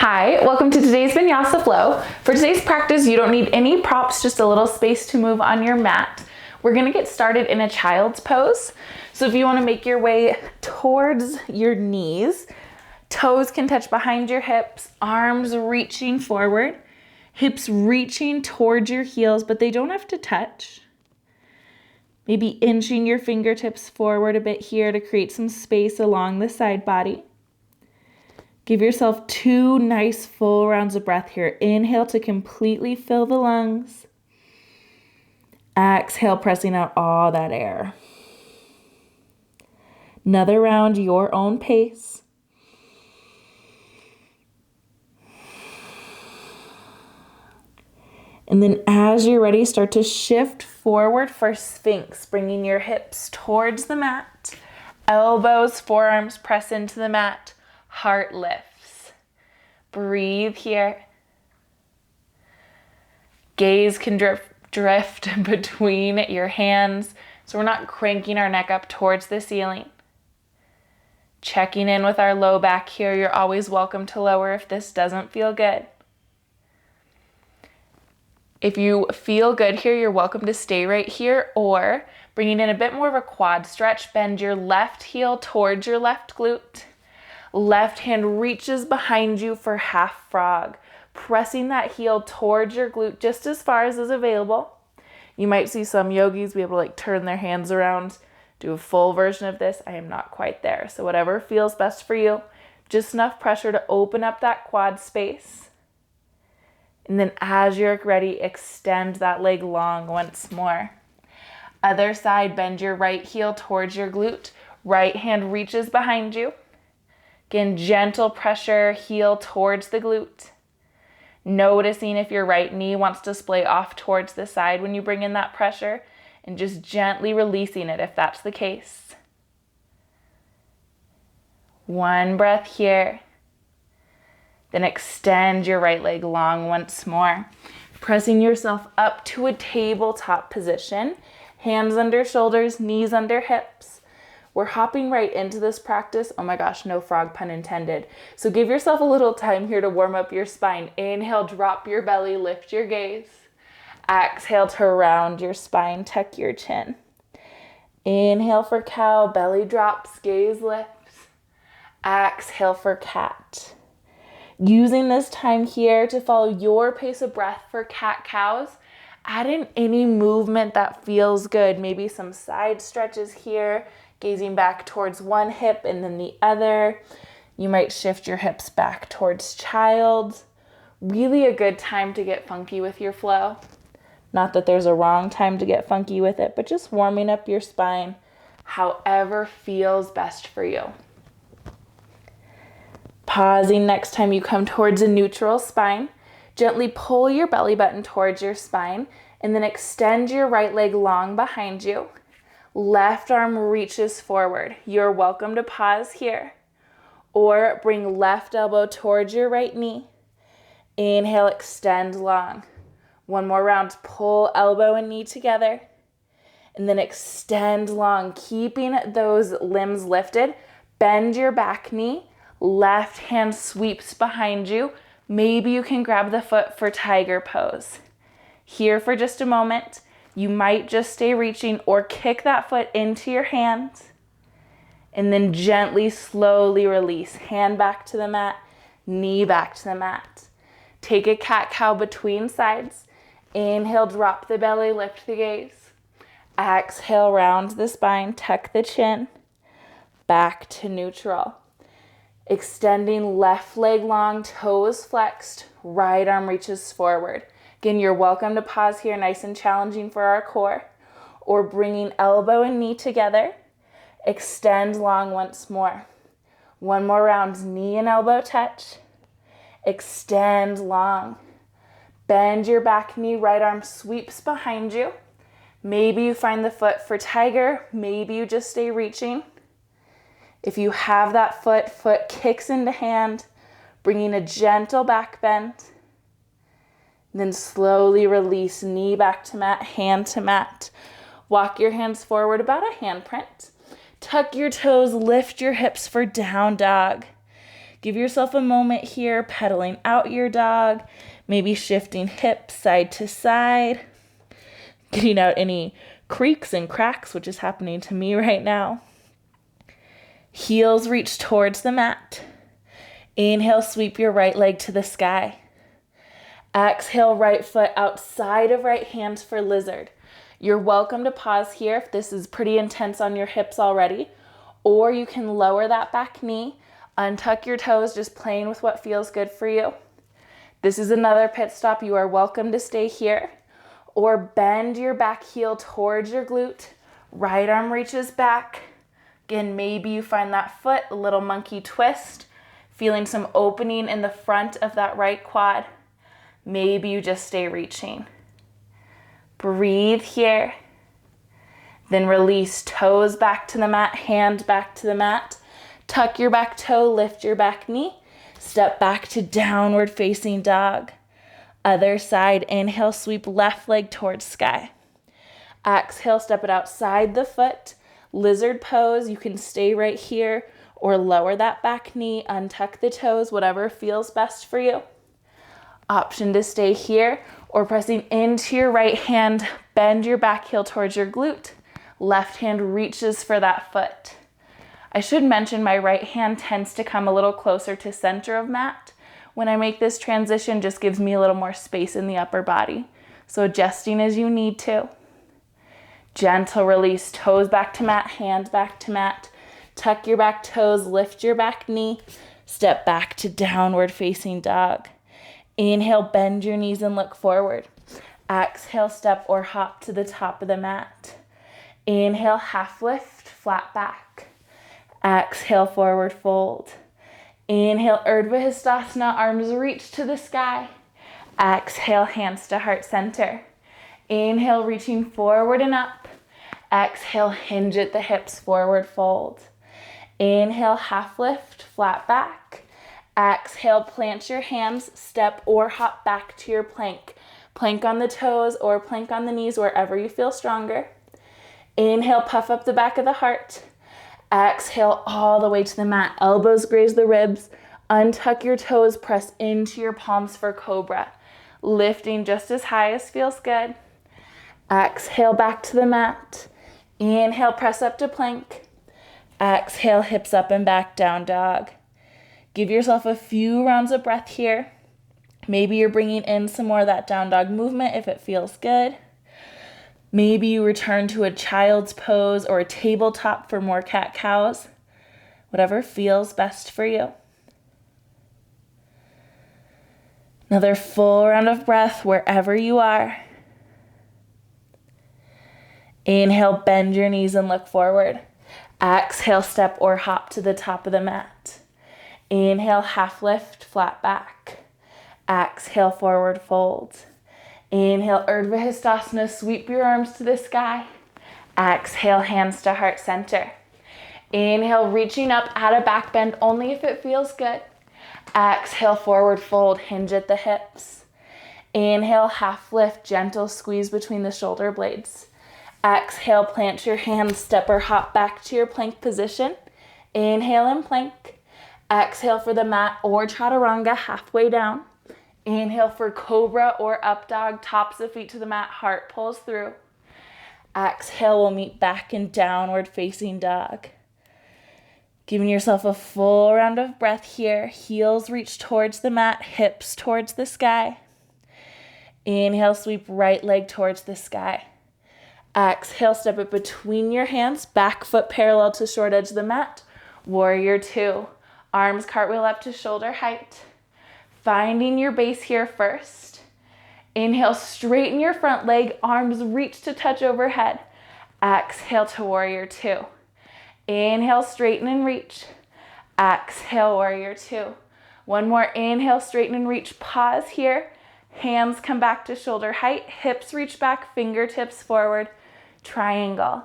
Hi, welcome to today's Vinyasa Flow. For today's practice, you don't need any props, just a little space to move on your mat. We're gonna get started in a child's pose. So if you wanna make your way towards your knees, toes can touch behind your hips, arms reaching forward, hips reaching towards your heels, but they don't have to touch. Maybe inching your fingertips forward a bit here to create some space along the side body. Give yourself 2 nice full rounds of breath here. Inhale to completely fill the lungs. Exhale, pressing out all that air. Another round, your own pace. And then as you're ready, start to shift forward for Sphinx, bringing your hips towards the mat. Elbows, forearms press into the mat. Heart lifts. Breathe here. Gaze can drift between your hands, so we're not cranking our neck up towards the ceiling. Checking in with our low back here. You're always welcome to lower if this doesn't feel good. If you feel good here, you're welcome to stay right here, or bringing in a bit more of a quad stretch, bend your left heel towards your left glute. Left hand reaches behind you for half frog, pressing that heel towards your glute just as far as is available. You might see some yogis be able to turn their hands around, do a full version of this. I am not quite there. So whatever feels best for you, just enough pressure to open up that quad space. And then as you're ready, extend that leg long once more. Other side, bend your right heel towards your glute. Right hand reaches behind you. Again, gentle pressure, heel towards the glute. Noticing if your right knee wants to splay off towards the side when you bring in that pressure, and just gently releasing it if that's the case. One breath here. Then extend your right leg long once more. Pressing yourself up to a tabletop position. Hands under shoulders, knees under hips. We're hopping right into this practice. Oh my gosh, no frog pun intended. So give yourself a little time here to warm up your spine. Inhale, drop your belly, lift your gaze. Exhale to round your spine, tuck your chin. Inhale for cow, belly drops, gaze lifts. Exhale for cat. Using this time here to follow your pace of breath for cat-cows. Add in any movement that feels good. Maybe some side stretches here. Gazing back towards one hip and then the other. You might shift your hips back towards child. Really a good time to get funky with your flow. Not that there's a wrong time to get funky with it, but just warming up your spine however feels best for you. Pausing next time you come towards a neutral spine. Gently pull your belly button towards your spine and then extend your right leg long behind you. Left arm reaches forward. You're welcome to pause here. Or bring left elbow towards your right knee. Inhale, extend long. One more round, pull elbow and knee together. And then extend long, keeping those limbs lifted. Bend your back knee. Left hand sweeps behind you. Maybe you can grab the foot for tiger pose. Here for just a moment. You might just stay reaching or kick that foot into your hand and then gently, slowly release. Hand back to the mat, knee back to the mat. Take a cat-cow between sides. Inhale, drop the belly, lift the gaze. Exhale, round the spine, tuck the chin. Back to neutral. Extending left leg long, toes flexed, right arm reaches forward. Again, you're welcome to pause here, nice and challenging for our core. Or bringing elbow and knee together. Extend long once more. One more round, knee and elbow touch. Extend long. Bend your back knee, right arm sweeps behind you. Maybe you find the foot for tiger. Maybe you just stay reaching. If you have that foot kicks into hand, bringing a gentle back bend. Then slowly release, knee back to mat, hand to mat. Walk your hands forward about a handprint. Tuck your toes, lift your hips for down dog. Give yourself a moment here, pedaling out your dog, maybe shifting hips side to side, getting out any creaks and cracks, which is happening to me right now. Heels reach towards the mat. Inhale, sweep your right leg to the sky. Exhale, right foot outside of right hand for lizard. You're welcome to pause here if this is pretty intense on your hips already, or you can lower that back knee, untuck your toes, just playing with what feels good for you. This is another pit stop. You are welcome to stay here, or bend your back heel towards your glute. Right arm reaches back. Again, maybe you find that foot, a little monkey twist, feeling some opening in the front of that right quad. Maybe you just stay reaching. Breathe here. Then release, toes back to the mat, hand back to the mat. Tuck your back toe, lift your back knee. Step back to downward facing dog. Other side, inhale, sweep left leg towards sky. Exhale, step it outside the foot. Lizard pose, you can stay right here or lower that back knee, untuck the toes, whatever feels best for you. Option to stay here or pressing into your right hand, bend your back heel towards your glute. Left hand reaches for that foot. I should mention my right hand tends to come a little closer to center of mat. When I make this transition, just gives me a little more space in the upper body. So adjusting as you need to. Gentle release, toes back to mat, hand back to mat. Tuck your back toes, lift your back knee. Step back to downward facing dog. Inhale, bend your knees and look forward. Exhale, step or hop to the top of the mat. Inhale, half lift, flat back. Exhale, forward fold. Inhale, Urdhva Hastasana, arms reach to the sky. Exhale, hands to heart center. Inhale, reaching forward and up. Exhale, hinge at the hips, forward fold. Inhale, half lift, flat back. Exhale, plant your hands, step or hop back to your plank. Plank on the toes or plank on the knees, wherever you feel stronger. Inhale, puff up the back of the heart. Exhale, all the way to the mat. Elbows graze the ribs. Untuck your toes, press into your palms for cobra. Lifting just as high as feels good. Exhale, back to the mat. Inhale, press up to plank. Exhale, hips up and back, down dog. Give yourself a few rounds of breath here. Maybe you're bringing in some more of that down dog movement if it feels good. Maybe you return to a child's pose or a tabletop for more cat-cows. Whatever feels best for you. Another full round of breath wherever you are. Inhale, bend your knees and look forward. Exhale, step or hop to the top of the mat. Inhale, half lift, flat back. Exhale, forward fold. Inhale, Urdhva Hastasana, sweep your arms to the sky. Exhale, hands to heart center. Inhale, reaching up at a back bend only if it feels good. Exhale, forward fold, hinge at the hips. Inhale, half lift, gentle squeeze between the shoulder blades. Exhale, plant your hands, step or hop back to your plank position. Inhale and plank. Exhale for the mat or chaturanga, halfway down. Inhale for cobra or up dog, tops of feet to the mat, heart pulls through. Exhale, we'll meet back in downward facing dog. Giving yourself a full round of breath here. Heels reach towards the mat, hips towards the sky. Inhale, sweep right leg towards the sky. Exhale, step it between your hands, back foot parallel to short edge of the mat. Warrior two. Arms cartwheel up to shoulder height. Finding your base here first. Inhale, straighten your front leg, arms reach to touch overhead. Exhale to warrior two. Inhale, straighten and reach. Exhale, warrior two. One more, inhale, straighten and reach. Pause here. Hands come back to shoulder height, hips reach back, fingertips forward, triangle.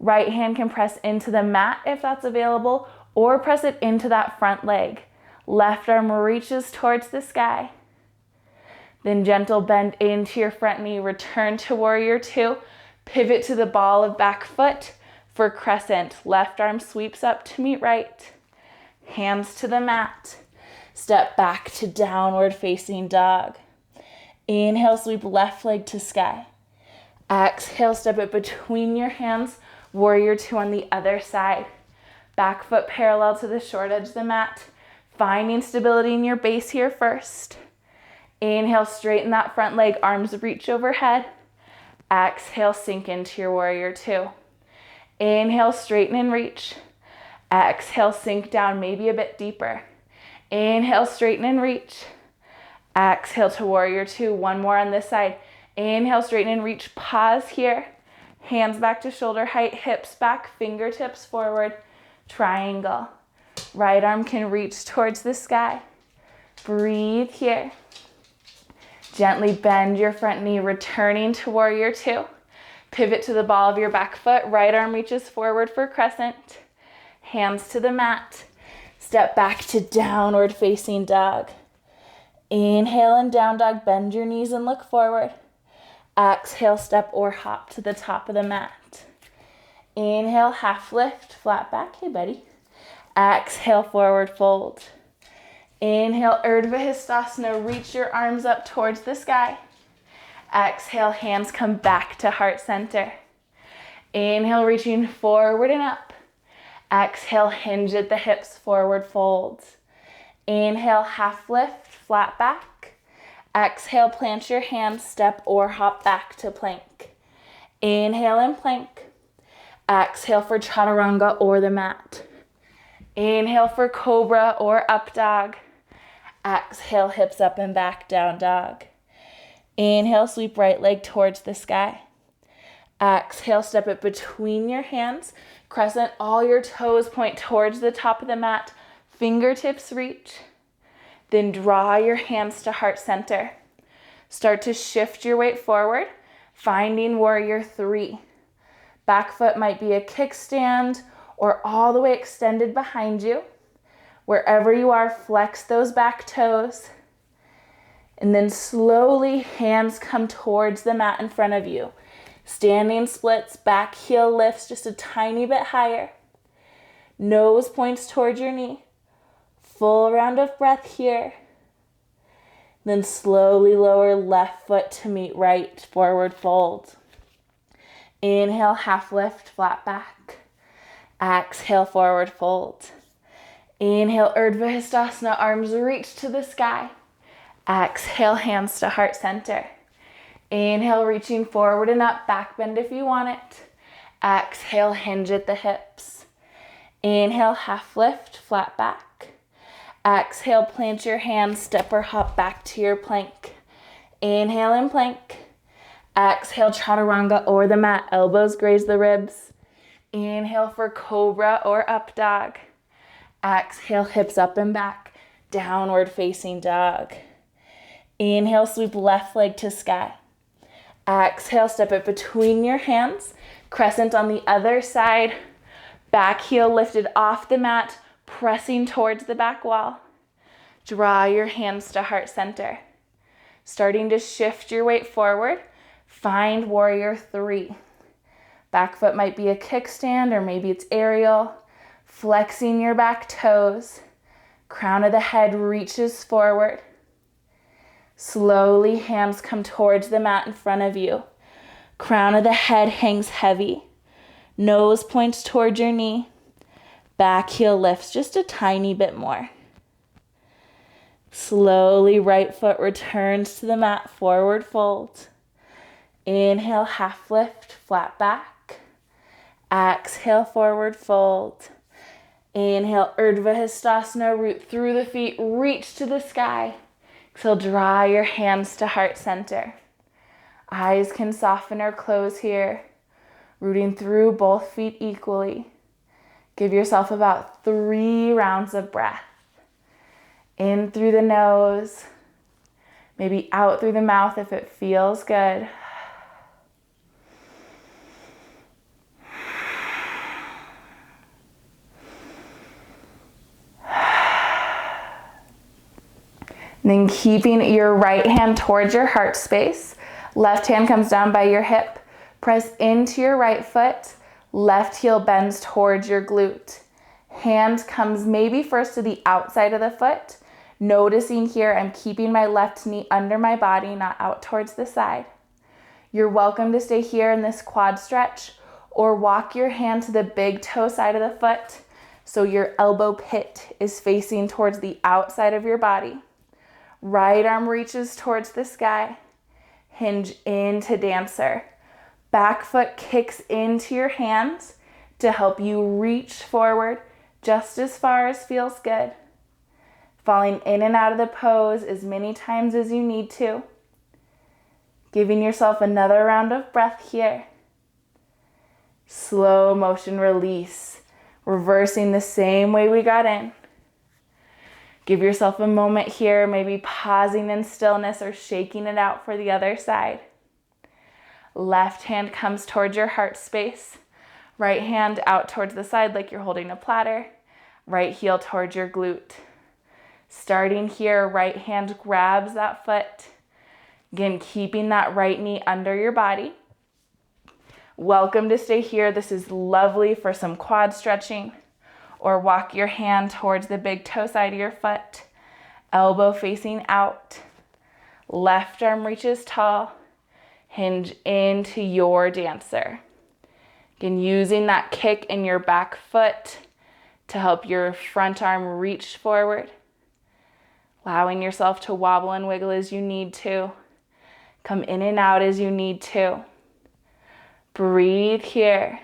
Right hand can press into the mat if that's available, or press it into that front leg. Left arm reaches towards the sky. Then gentle bend into your front knee, return to warrior two, pivot to the ball of back foot for crescent. Left arm sweeps up to meet right. Hands to the mat. Step back to downward facing dog. Inhale, sweep left leg to sky. Exhale, step it between your hands. Warrior two on the other side. Back foot parallel to the short edge of the mat. Finding stability in your base here first. Inhale, straighten that front leg, arms reach overhead. Exhale, sink into your warrior two. Inhale, straighten and reach. Exhale, sink down, maybe a bit deeper. Inhale, straighten and reach. Exhale to warrior two. One more on this side. Inhale, straighten and reach. Pause here. Hands back to shoulder height, hips back, fingertips forward. Triangle. Right arm can reach towards the sky. Breathe here. Gently bend your front knee, returning to warrior two. Pivot to the ball of your back foot. Right arm reaches forward for crescent. Hands to the mat. Step back to downward facing dog. Inhale and down dog. Bend your knees and look forward. Exhale, step or hop to the top of the mat. Inhale, half lift, flat back. Hey, buddy. Exhale, forward fold. Inhale, Urdhva Hastasana. Reach your arms up towards the sky. Exhale, hands come back to heart center. Inhale, reaching forward and up. Exhale, hinge at the hips, forward fold. Inhale, half lift, flat back. Exhale, plant your hands, step or hop back to plank. Inhale and plank. Exhale for chaturanga or the mat. Inhale for cobra or up dog. Exhale, hips up and back, down dog. Inhale, sweep right leg towards the sky. Exhale, step it between your hands. Crescent, all your toes point towards the top of the mat. Fingertips reach. Then draw your hands to heart center. Start to shift your weight forward, finding warrior three. Back foot might be a kickstand or all the way extended behind you. Wherever you are, flex those back toes. And then slowly hands come towards the mat in front of you. Standing splits, back heel lifts just a tiny bit higher. Nose points towards your knee. Full round of breath here. Then slowly lower left foot to meet right, forward fold. Inhale, half lift, flat back. Exhale, forward fold. Inhale, Urdhva Hastasana, arms reach to the sky. Exhale, hands to heart center. Inhale, reaching forward and up, back bend if you want it. Exhale, hinge at the hips. Inhale, half lift, flat back. Exhale, plant your hands, step or hop back to your plank. Inhale and plank. Exhale, chaturanga or the mat, elbows graze the ribs. Inhale for cobra or up dog. Exhale, hips up and back, downward facing dog. Inhale, sweep left leg to sky. Exhale, step it between your hands. Crescent on the other side. Back heel lifted off the mat, pressing towards the back wall. Draw your hands to heart center. Starting to shift your weight forward, find warrior three. Back foot might be a kickstand or maybe it's aerial. Flexing your back toes. Crown of the head reaches forward. Slowly, hands come towards the mat in front of you. Crown of the head hangs heavy. Nose points towards your knee. Back heel lifts just a tiny bit more. Slowly, right foot returns to the mat, forward fold. Inhale, half lift, flat back. Exhale, forward fold. Inhale, Urdhva Hastasana, root through the feet, reach to the sky. Exhale, draw your hands to heart center. Eyes can soften or close here, rooting through both feet equally. Give yourself about 3 rounds of breath. In through the nose, maybe out through the mouth if it feels good. Then keeping your right hand towards your heart space. Left hand comes down by your hip. Press into your right foot. Left heel bends towards your glute. Hand comes maybe first to the outside of the foot. Noticing here, I'm keeping my left knee under my body, not out towards the side. You're welcome to stay here in this quad stretch or walk your hand to the big toe side of the foot so your elbow pit is facing towards the outside of your body. Right arm reaches towards the sky. Hinge into dancer. Back foot kicks into your hands to help you reach forward just as far as feels good. Falling in and out of the pose as many times as you need to. Giving yourself another round of breath here. Slow motion release, reversing the same way we got in. Give yourself a moment here, maybe pausing in stillness or shaking it out for the other side. Left hand comes towards your heart space. Right hand out towards the side like you're holding a platter. Right heel towards your glute. Starting here, right hand grabs that foot. Again, keeping that right knee under your body. Welcome to stay here. This is lovely for some quad stretching. Or walk your hand towards the big toe side of your foot. Elbow facing out. Left arm reaches tall. Hinge into your dancer. Again, using that kick in your back foot to help your front arm reach forward. Allowing yourself to wobble and wiggle as you need to. Come in and out as you need to. Breathe here.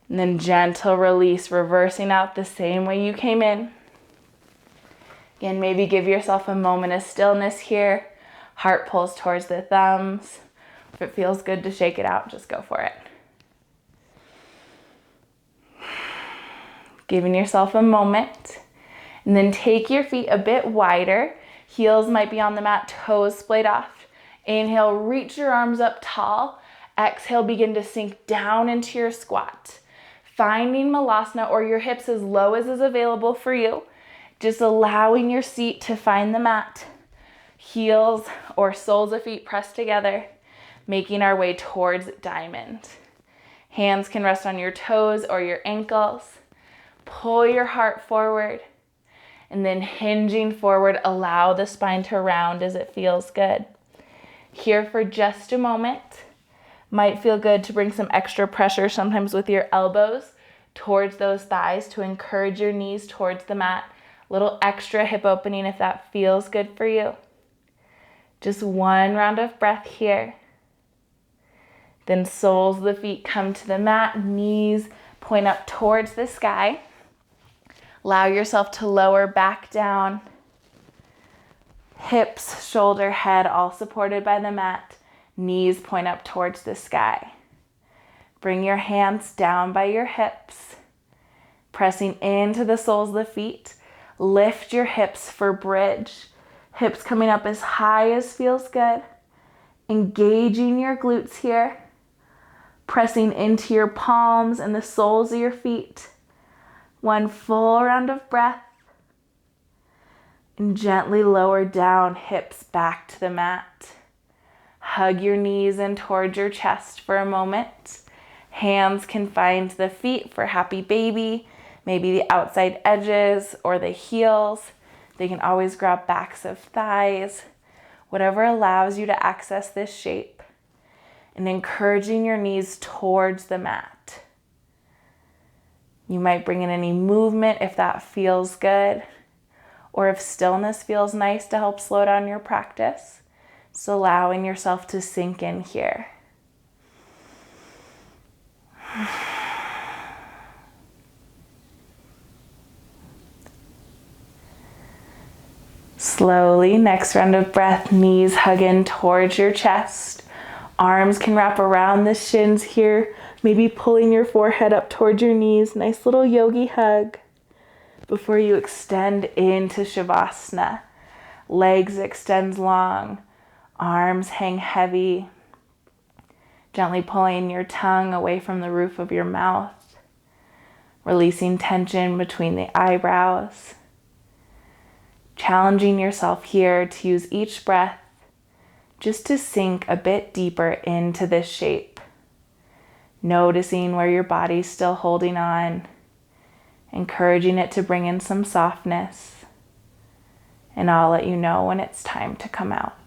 And then gentle release, reversing out the same way you came in. Again, maybe give yourself a moment of stillness here. Heart pulls towards the thumbs. If it feels good to shake it out, just go for it. Giving yourself a moment. And then take your feet a bit wider. Heels might be on the mat, toes splayed off. Inhale, reach your arms up tall. Exhale, begin to sink down into your squat. Finding Malasana or your hips as low as is available for you. Just allowing your seat to find the mat. Heels or soles of feet pressed together. Making our way towards diamond. Hands can rest on your toes or your ankles. Pull your heart forward. And then hinging forward, allow the spine to round as it feels good. Here for just a moment. Might feel good to bring some extra pressure sometimes with your elbows towards those thighs to encourage your knees towards the mat. A little extra hip opening if that feels good for you. Just one round of breath here. Then soles of the feet come to the mat, knees point up towards the sky. Allow yourself to lower back down. Hips, shoulder, head, all supported by the mat. Knees point up towards the sky. Bring your hands down by your hips. Pressing into the soles of the feet. Lift your hips for bridge. Hips coming up as high as feels good. Engaging your glutes here. Pressing into your palms and the soles of your feet. One full round of breath. And gently lower down, hips back to the mat. Hug your knees in towards your chest for a moment. Hands can find the feet for happy baby, maybe the outside edges or the heels. They can always grab backs of thighs, whatever allows you to access this shape. And encouraging your knees towards the mat. You might bring in any movement if that feels good, or if stillness feels nice to help slow down your practice. So allowing yourself to sink in here. Slowly, next round of breath, knees hug in towards your chest. Arms can wrap around the shins here, maybe pulling your forehead up towards your knees. Nice little yogi hug before you extend into Shavasana. Legs extend long, arms hang heavy. Gently pulling your tongue away from the roof of your mouth, releasing tension between the eyebrows. Challenging yourself here to use each breath just to sink a bit deeper into this shape. Noticing where your body's still holding on, encouraging it to bring in some softness. And I'll let you know when it's time to come out.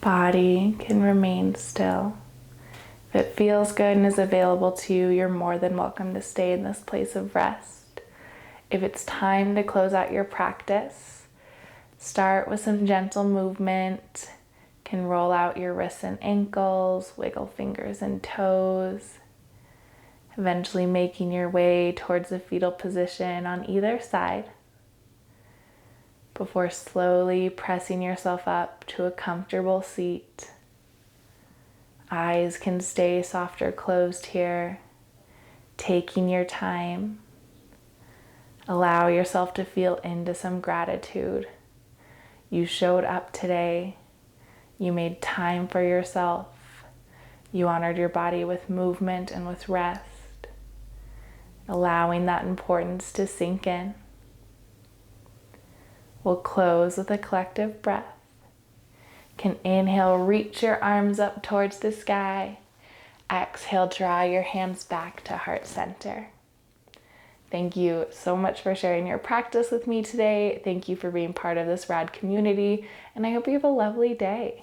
Body can remain still. If it feels good and is available to you, you're more than welcome to stay in this place of rest. If it's time to close out your practice, start with some gentle movement. You can roll out your wrists and ankles, wiggle fingers and toes, eventually making your way towards the fetal position on either side, before slowly pressing yourself up to a comfortable seat. Eyes can stay soft or closed here, taking your time. Allow yourself to feel into some gratitude. You showed up today. You made time for yourself. You honored your body with movement and with rest, allowing that importance to sink in. We'll close with a collective breath. You can inhale, reach your arms up towards the sky. Exhale, draw your hands back to heart center. Thank you so much for sharing your practice with me today. Thank you for being part of this rad community, and I hope you have a lovely day.